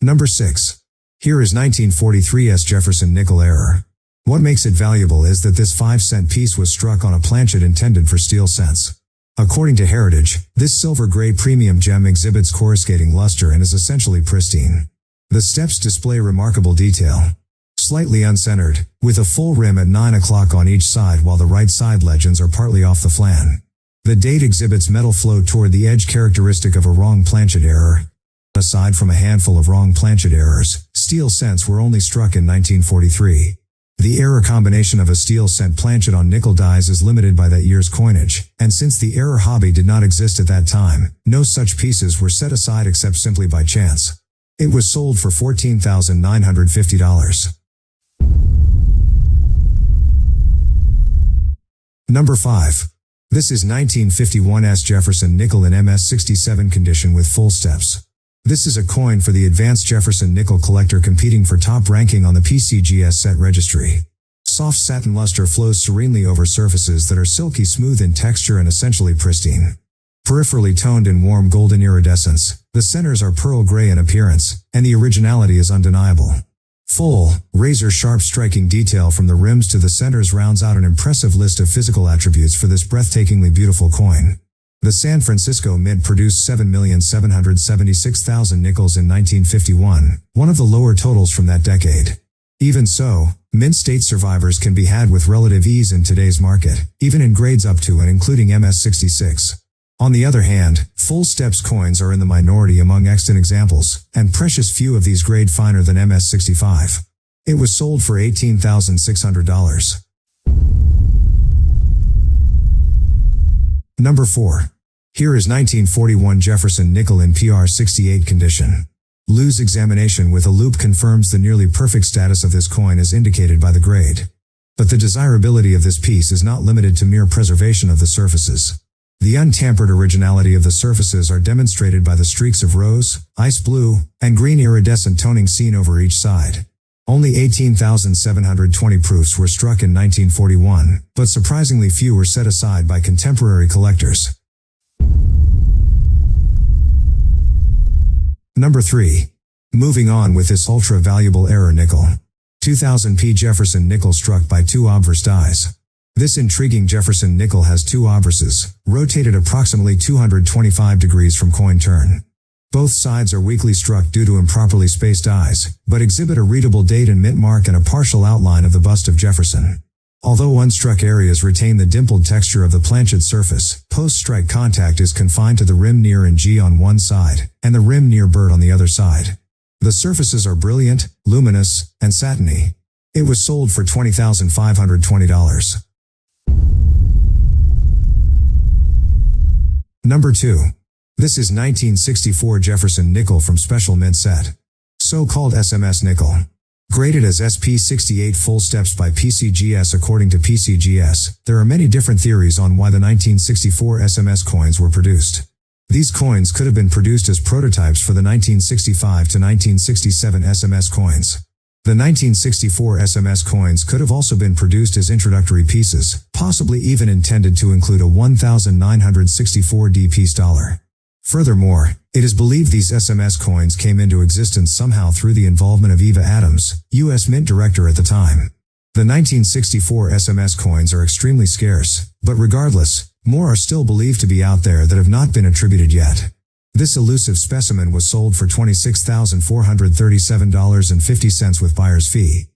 Number 6. Here is 1943's Jefferson nickel error. What makes it valuable is that this 5-cent piece was struck on a planchet intended for steel cents. According to Heritage, this silver-gray premium gem exhibits coruscating luster and is essentially pristine. The steps display remarkable detail. Slightly uncentered, with a full rim at 9 o'clock on each side while the right side legends are partly off the flan. The date exhibits metal flow toward the edge characteristic of a wrong planchet error. Aside from a handful of wrong planchet errors, Steel cents were only struck in 1943. The error combination of a steel cent planchet on nickel dies is limited by that year's coinage, and since the error hobby did not exist at that time, no such pieces were set aside except simply by chance. It was sold for $14,950. Number 5. This is 1951's Jefferson nickel in MS67 condition with full steps. This is a coin for the advanced Jefferson nickel collector competing for top ranking on the PCGS set registry. Soft satin luster flows serenely over surfaces that are silky smooth in texture and essentially pristine. Peripherally toned in warm golden iridescence, the centers are pearl gray in appearance, and the originality is undeniable. Full, razor-sharp striking detail from the rims to the centers rounds out an impressive list of physical attributes for this breathtakingly beautiful coin. The San Francisco Mint produced 7,776,000 nickels in 1951, one of the lower totals from that decade. Even so, Mint state survivors can be had with relative ease in today's market, even in grades up to and including MS66. On the other hand, full steps coins are in the minority among extant examples, and precious few of these grade finer than MS65. It was sold for $18,600. Number 4. Here is 1941 Jefferson nickel in PR68 condition. Loose examination with a loupe confirms the nearly perfect status of this coin as indicated by the grade. But the desirability of this piece is not limited to mere preservation of the surfaces. The untampered originality of the surfaces are demonstrated by the streaks of rose, ice blue, and green iridescent toning seen over each side. Only 18,720 proofs were struck in 1941, but surprisingly few were set aside by contemporary collectors. Number 3. Moving on with this ultra-valuable error nickel. 2000p Jefferson nickel struck by two obverse dies. This intriguing Jefferson nickel has two obverses, rotated approximately 225 degrees from coin turn. Both sides are weakly struck due to improperly spaced dies, but exhibit a readable date and mint mark and a partial outline of the bust of Jefferson. Although unstruck areas retain the dimpled texture of the planchet surface, post-strike contact is confined to the rim near and G on one side, and the rim near bird on the other side. The surfaces are brilliant, luminous, and satiny. It was sold for $20,520. Number 2. This is 1964 Jefferson nickel from Special Mint set. So-called SMS nickel. Graded as SP68 full steps by PCGS. According to PCGS, there are many different theories on why the 1964 SMS coins were produced. These coins could have been produced as prototypes for the 1965 to 1967 SMS coins. The 1964 SMS coins could have also been produced as introductory pieces, possibly even intended to include a 1964D piece dollar. Furthermore, it is believed these SMS coins came into existence somehow through the involvement of Eva Adams, U.S. Mint Director at the time. The 1964 SMS coins are extremely scarce, but regardless, more are still believed to be out there that have not been attributed yet. This elusive specimen was sold for $26,437.50 with buyer's fee.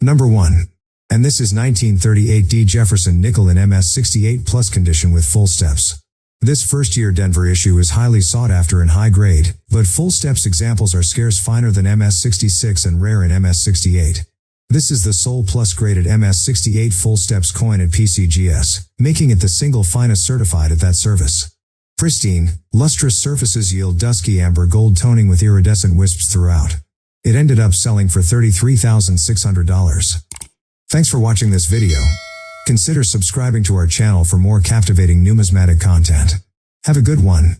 Number 1. And this is 1938 D Jefferson nickel in MS68 plus condition with full steps. This first-year Denver issue is highly sought after and high grade, but full steps examples are scarce, finer than MS66 and rare in MS68. This is the sole plus graded MS68 full steps coin at PCGS, making it the single finest certified at that service. Pristine, lustrous surfaces yield dusky amber gold toning with iridescent wisps throughout. It ended up selling for $33,600. Thanks for watching this video. Consider subscribing to our channel for more captivating numismatic content. Have a good one.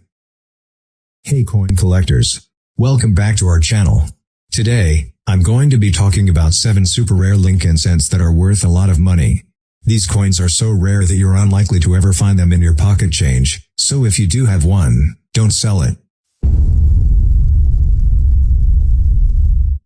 Hey coin collectors. Welcome back to our channel. Today, I'm going to be talking about 7 super rare Lincoln cents that are worth a lot of money. These coins are so rare that you're unlikely to ever find them in your pocket change, so if you do have one, don't sell it.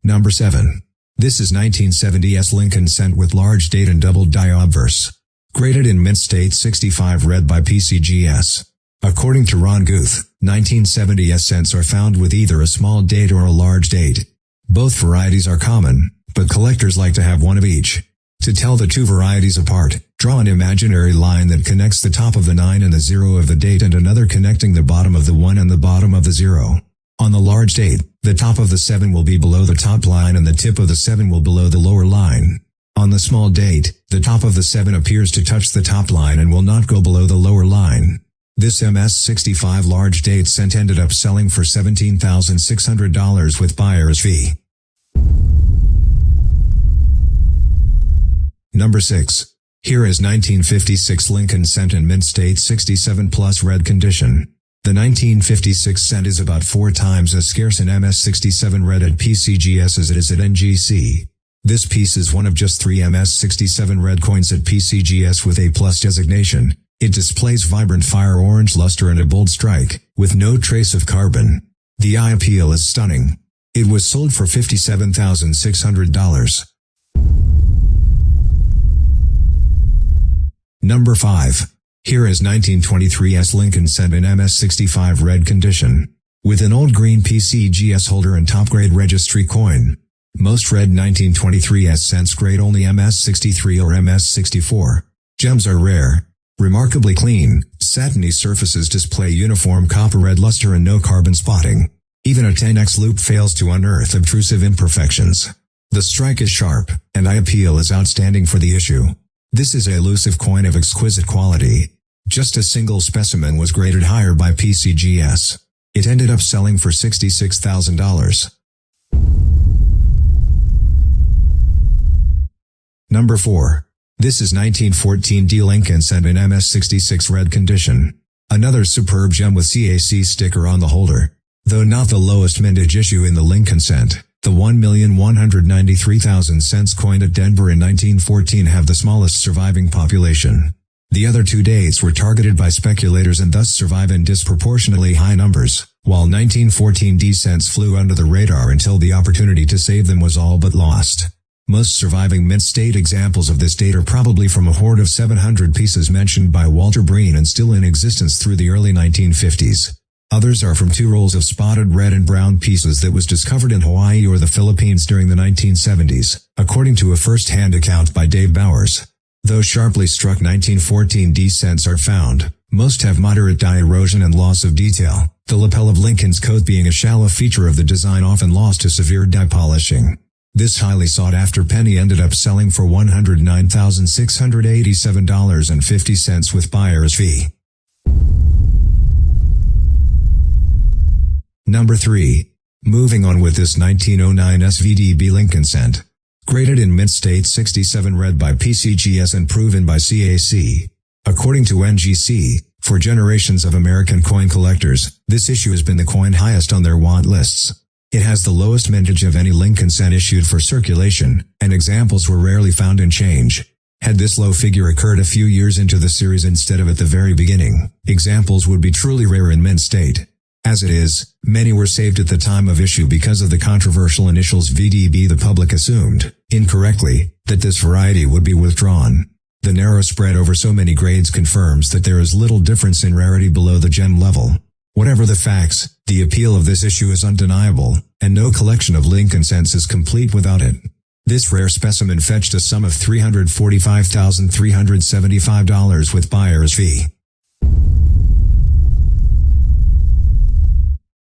Number 7. This is 1970s Lincoln cent with large date and double die obverse. Graded in mint state 65 read by PCGS. According to Ron Guth, 1970s cents are found with either a small date or a large date. Both varieties are common, but collectors like to have one of each. To tell the two varieties apart, draw an imaginary line that connects the top of the 9 and the 0 of the date and another connecting the bottom of the 1 and the bottom of the 0. On the large date, the top of the 7 will be below the top line and the tip of the 7 will below the lower line. On the small date, the top of the 7 appears to touch the top line and will not go below the lower line. This MS65 large date cent ended up selling for $17,600 with buyer's fee. Number 6. Here is 1956 Lincoln cent in mint state 67 plus red condition. The 1956 cent is about 4 times as scarce in MS67 red at PCGS as it is at NGC. This piece is one of just 3 MS67 red coins at PCGS with A+ designation. It displays vibrant fire orange luster and a bold strike, with no trace of carbon. The eye appeal is stunning. It was sold for $57,600. Number 5. Here is 1923's Lincoln cent in MS65 red condition. With an old green PCGS holder and top-grade registry coin. Most red 1923's cents grade only MS63 or MS64. Gems are rare. Remarkably clean, satiny surfaces display uniform copper red luster and no carbon spotting. Even a 10x loop fails to unearth obtrusive imperfections. The strike is sharp, and eye appeal is outstanding for the issue. This is a elusive coin of exquisite quality. Just a single specimen was graded higher by PCGS. It ended up selling for $66,000. Number 4. This is 1914 D Lincoln cent in MS66 red condition. Another superb gem with CAC sticker on the holder. Though not the lowest mintage issue in the Lincoln cent, the 1,193,000 cents coined at Denver in 1914 have the smallest surviving population. The other 2 dates were targeted by speculators and thus survive in disproportionately high numbers, while 1914 D cents flew under the radar until the opportunity to save them was all but lost. Most surviving mint state examples of this date are probably from a hoard of 700 pieces mentioned by Walter Breen and still in existence through the early 1950s. Others are from 2 rolls of spotted red and brown pieces that was discovered in Hawaii or the Philippines during the 1970s, according to a first-hand account by Dave Bowers. Though sharply struck 1914 D cents are found, most have moderate dye erosion and loss of detail, the lapel of Lincoln's coat being a shallow feature of the design often lost to severe dye polishing. This highly sought-after penny ended up selling for $109,687.50 with buyer's fee. Number 3. Moving on with this 1909 SVDB Lincoln cent. Graded in mint state 67 red by PCGS and proven by CAC. According to NGC, for generations of American coin collectors, this issue has been the coin highest on their want lists. It has the lowest mintage of any Lincoln cent issued for circulation, and examples were rarely found in change. Had this low figure occurred a few years into the series instead of at the very beginning, examples would be truly rare in mint state. As it is, many were saved at the time of issue because of the controversial initials VDB. The public assumed, incorrectly, that this variety would be withdrawn. The narrow spread over so many grades confirms that there is little difference in rarity below the gem level. Whatever the facts, the appeal of this issue is undeniable, and no collection of Lincoln cents is complete without it. This rare specimen fetched a sum of $345,375 with buyer's fee.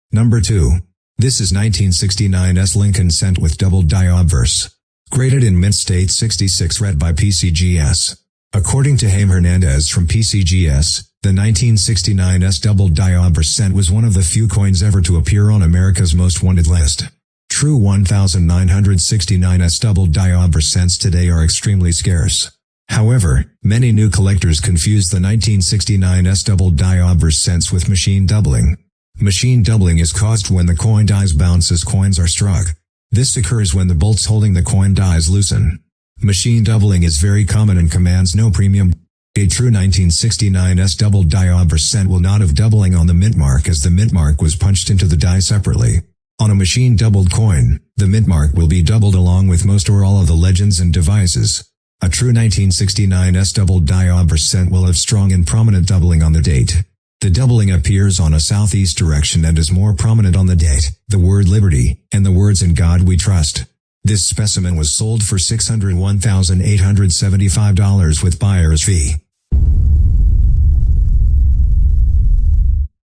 Number 2. This is 1969's Lincoln cent with double die obverse. Graded in mint state 66 red by PCGS. According to Jaime Hernandez from PCGS, the 1969's double die obverse cent was one of the few coins ever to appear on America's most wanted list. True 1969's double die obverse cents today are extremely scarce. However, many new collectors confuse the 1969's double die obverse cents with machine doubling. Machine doubling is caused when the coin dies bounce as coins are struck. This occurs when the bolts holding the coin dies loosen. Machine doubling is very common and commands no premium. A true 1969's double die obverse cent will not have doubling on the mint mark as the mint mark was punched into the die separately. On a machine doubled coin, the mint mark will be doubled along with most or all of the legends and devices. A true 1969's double die obverse cent will have strong and prominent doubling on the date. The doubling appears on a southeast direction and is more prominent on the date, the word liberty, and the words in God we trust. This specimen was sold for $601,875 with buyer's fee.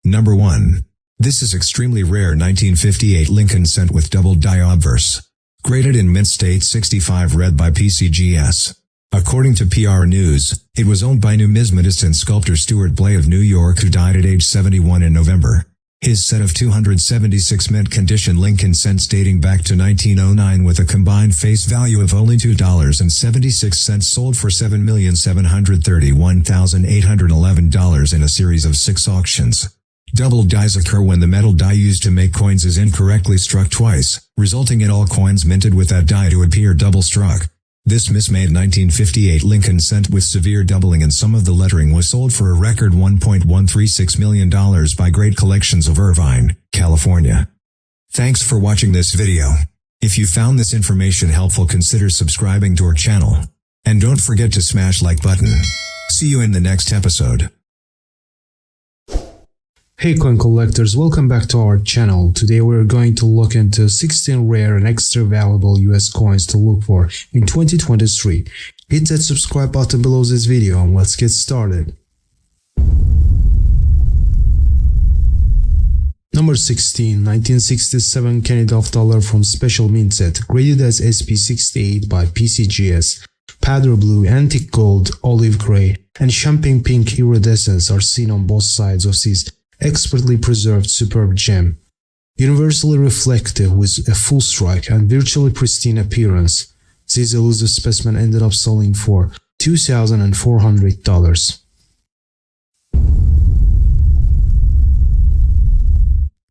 Number 1. This is extremely rare 1958 Lincoln cent with double die obverse. Graded in mint state 65 red by PCGS. According to PR News, it was owned by numismatist and sculptor Stuart Blay of New York, who died at age 71 in November. His set of 276 mint condition Lincoln cents dating back to 1909 with a combined face value of only $2.76 sold for $7,731,811 in a series of 6 auctions. Double dies occur when the metal die used to make coins is incorrectly struck twice, resulting in all coins minted with that die to appear double struck. This mismade 1958 Lincoln cent with severe doubling in some of the lettering was sold for a record $1.136 million by Great Collections of Irvine, California. Thanks for watching this video. If you found this information helpful, consider subscribing to our channel. And don't forget to smash like button. See you in the next episode. Hey coin collectors, welcome back to our channel. Today we're going to look into 16 rare and extra valuable US coins to look for in 2023. Hit that subscribe button below this video and let's get started. Number 16, 1967 Canadian dollar from Special Mint Set, graded as SP68 by PCGS. Powder blue, antique gold, olive gray, and champagne pink iridescence are seen on both sides of this expertly preserved superb gem. Universally reflective with a full strike and virtually pristine appearance, this elusive specimen ended up selling for $2,400.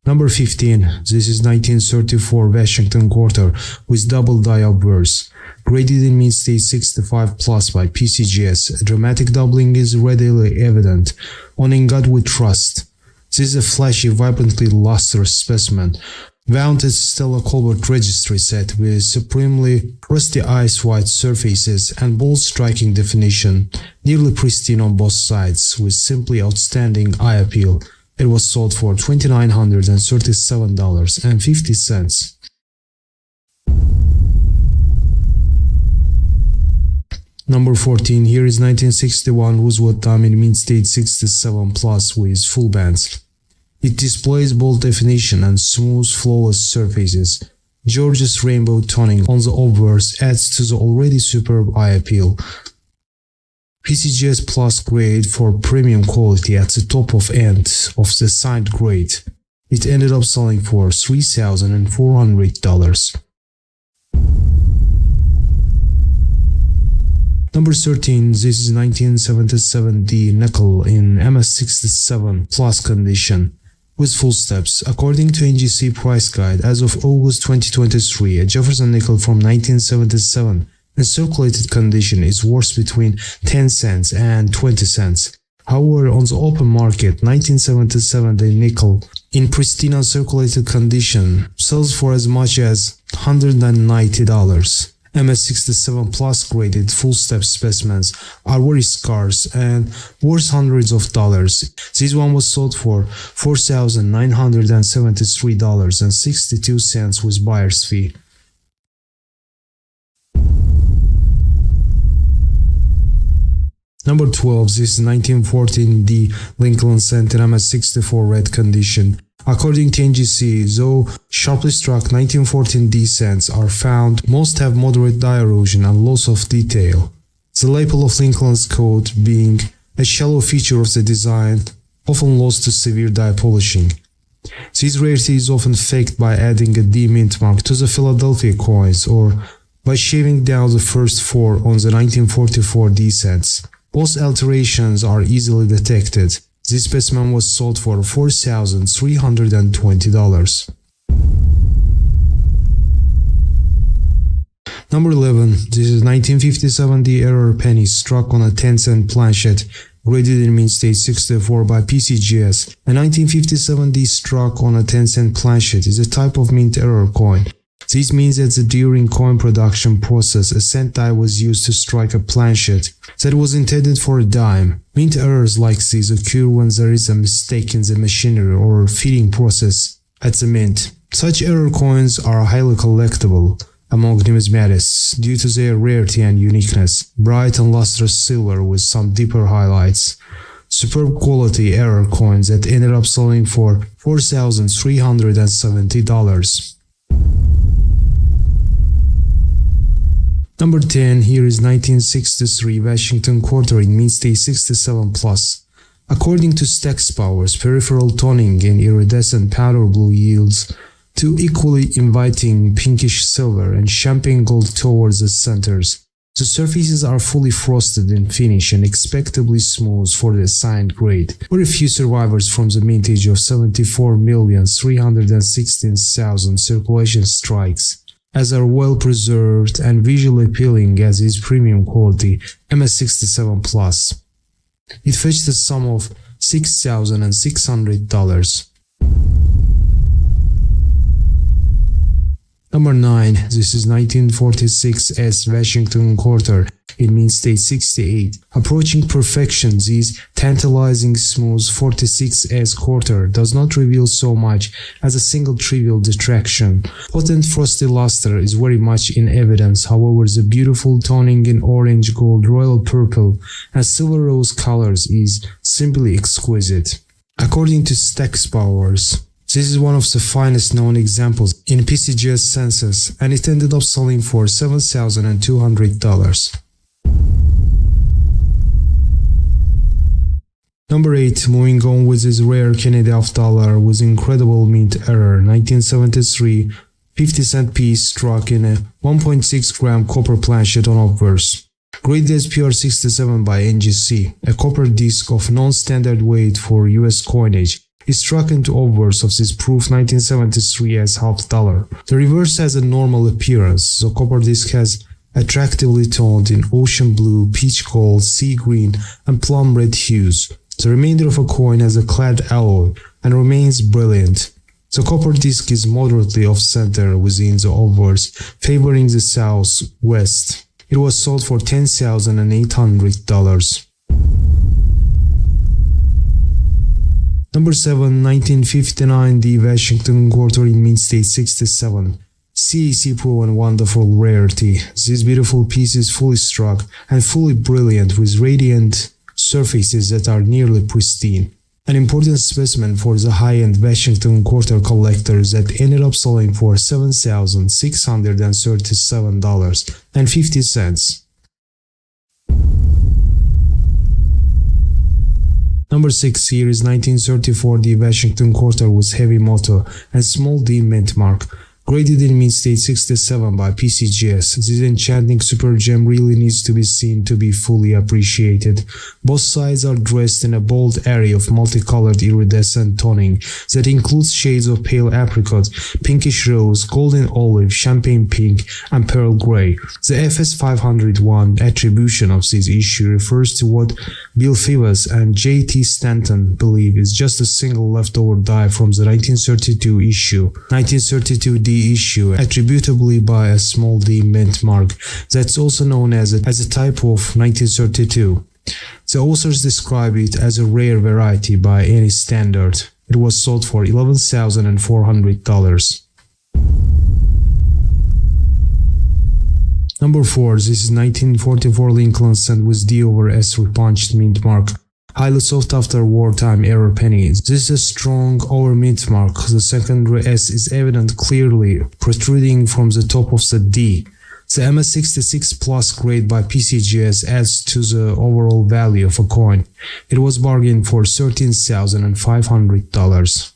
Number 15, this is 1934 Washington quarter with double die obverse. Graded in mint state 65 plus by PCGS, a dramatic doubling is readily evident. On In God We Trust. This is a flashy, vibrantly lustrous specimen, wound as Stella Colbert registry set with supremely crusty ice-white surfaces and bold striking definition, nearly pristine on both sides, with simply outstanding eye appeal. It was sold for $2,937.50. Number 14, here is 1961 Roosevelt diamond mint state 67 plus with full bands. It displays bold definition and smooth, flawless surfaces. Gorgeous rainbow toning on the obverse adds to the already superb eye appeal. PCGS Plus grade for premium quality at the top of end of the signed grade. It ended up selling for $3,400. Number 13, this is 1977 D nickel in MS67 plus condition with full steps. According to NGC price guide, as of August 2023, a Jefferson nickel from 1977 in circulated condition is worth between 10 cents and 20 cents. However, on the open market, 1977 D nickel in pristine uncirculated condition sells for as much as $190. MS67 Plus graded full step specimens are very scarce and worth hundreds of dollars. This one was sold for $4,973.62 with buyer's fee. Number 12, this is 1914 D Lincoln cent in MS64 red condition. According to NGC, though sharply struck 1914 D cents are found, most have moderate die erosion and loss of detail. The lapel of Lincoln's coat being a shallow feature of the design, often lost to severe die polishing. This rarity is often faked by adding a D mint mark to the Philadelphia coins or by shaving down the first 4 on the 1944 D cents. Both alterations are easily detected. This specimen was sold for $4,320. Number 11, this is 1957 D error penny struck on a 10-cent planchet, graded in mint state 64 by PCGS. A 1957 D struck on a 10-cent planchet is a type of mint error coin. This means that during coin production process, a cent die was used to strike a planchet that was intended for a dime. Mint errors like these occur when there is a mistake in the machinery or feeding process at the mint. Such error coins are highly collectible. among numismatics due to their rarity and uniqueness. Bright and lustrous silver with some deeper highlights. Superb quality error coins that ended up selling for $4,370. Number 10, here is 1963 Washington Quarter in Mint-State 67+. According to Stack's Powers, peripheral toning in iridescent powder blue yields two equally inviting pinkish silver and champagne gold towards the centers. The surfaces are fully frosted in finish and expectably smooth for the assigned grade. Very few survivors from the mintage of 74,316,000 circulation strikes, as are well preserved and visually appealing as is premium quality MS67+. It fetched a sum of $6,600. Number 9, this is 1946 S Washington Quarter in Mint-State 68. Approaching perfection, this tantalizing smooth 46S quarter does not reveal so much as a single trivial detraction. Potent frosty luster is very much in evidence, however the beautiful toning in orange, gold, royal purple and silver rose colors is simply exquisite. According to Stack's Powers, this is one of the finest known examples in PCGS census, and it ended up selling for $7,200. Number 8, moving on with this rare Canadian $1 with incredible mint error, 1973 50-cent piece struck in a 1.6 gram copper planchet on obverse. Graded as PR67 by NGC, a copper disc of non-standard weight for US coinage, is struck into obverse of this proof 1973 as $1/2. The reverse has a normal appearance. The copper disc has attractively toned in ocean blue, peach gold, sea green, and plum red hues. The remainder of a coin has a clad alloy and remains brilliant. The copper disc is moderately off-center within the obverse, favoring the southwest. It was sold for $10,800. Number 7, 1959 D Washington Quarter in Mint-State 67. CAC proven wonderful rarity. This beautiful piece is fully struck and fully brilliant with radiant surfaces that are nearly pristine. An important specimen for the high-end Washington Quarter collectors that ended up selling for $7,637.50. Number 6, here is 1934 D Washington Quarter with heavy motto and small D mint mark. Graded in Mint-State 67 by PCGS, this enchanting super gem really needs to be seen to be fully appreciated. Both sides are dressed in a bold array of multicolored iridescent toning that includes shades of pale apricot, pinkish rose, golden olive, champagne pink, and pearl gray. The FS501 attribution of this issue refers to what Bill Fivas and J.T. Stanton believe is just a single leftover die from the 1932 issue. 1932D issue, attributably by a small d mint mark that's also known as a type of 1932. The authors describe it as a rare variety by any standard. It was sold for $11,400. Number 4, this is 1944 Lincoln Cent with D over S repunched mint mark. Highly sought after wartime error penny. This is a strong over mint mark. The secondary S is evident clearly protruding from the top of the D. The MS66 Plus grade by PCGS adds to the overall value of a coin. It was bargained for $13,500.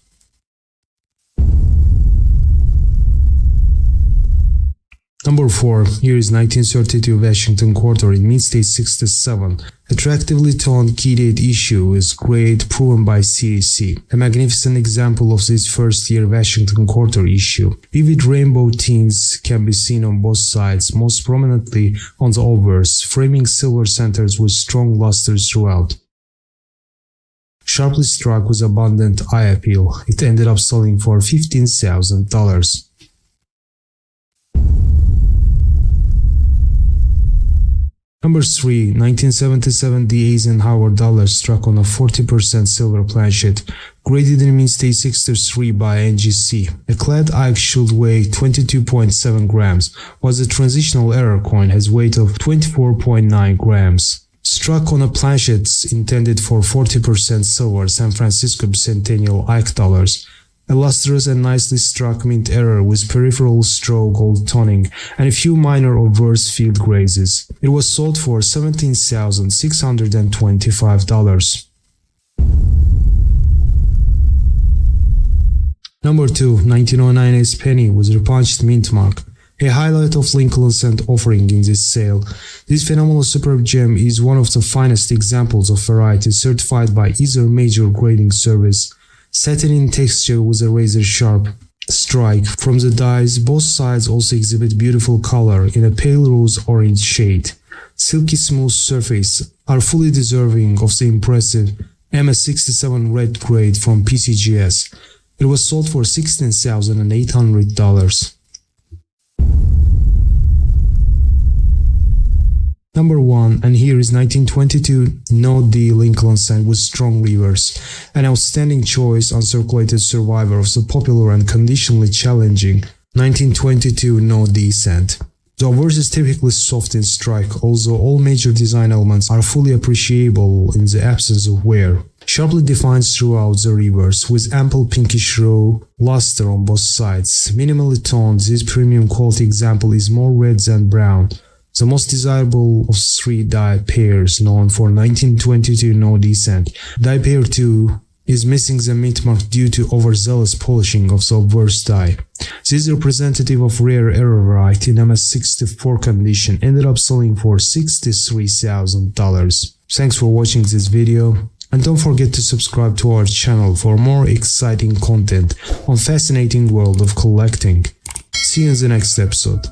Number 4, here is 1932 Washington Quarter in Mint-State 67. Attractively toned key date issue is grade proven by CAC. A magnificent example of this first-year Washington Quarter issue. Vivid rainbow tints can be seen on both sides, most prominently on the obverse, framing silver centers with strong lusters throughout. Sharply struck with abundant eye appeal, it ended up selling for $15,000. Number 3, 1977 D Eisenhower dollar struck on a 40% silver planchet, graded in mint state 63 by NGC. A clad Ike should weigh 22.7 grams, while the transitional error coin has weight of 24.9 grams. Struck on a planchet intended for 40% silver San Francisco Bicentennial Ike dollars. A lustrous and nicely struck mint error with peripheral straw gold toning and a few minor obverse field grazes. It was sold for $17,625. Number 2. 1909 Ace Penny with repunched mint mark. A highlight of Lincoln Cent offering in this sale. This phenomenal superb gem is one of the finest examples of variety certified by either major grading service. Satin in texture with a razor-sharp strike from the dies. Both sides also exhibit beautiful color in a pale rose-orange shade. Silky smooth surface are fully deserving of the impressive MS67 red grade from PCGS. It was sold for $16,800. Number 1, and here is 1922 No D Lincoln Cent with strong reverse, an outstanding choice uncirculated survivor of the popular and conditionally challenging 1922 No D cent. The obverse is typically soft in strike, although all major design elements are fully appreciable in the absence of wear. Sharply defined throughout the reverse, with ample pinkish raw luster on both sides. Minimally toned, this premium quality example is more red than brown. The most desirable of three die pairs known for 1922 No Descent. Die pair 2 is missing the mint mark due to overzealous polishing of the obverse die. This is representative of rare error variety in MS64 condition, ended up selling for $63,000. Thanks for watching this video, and don't forget to subscribe to our channel for more exciting content on fascinating world of collecting. See you in the next episode.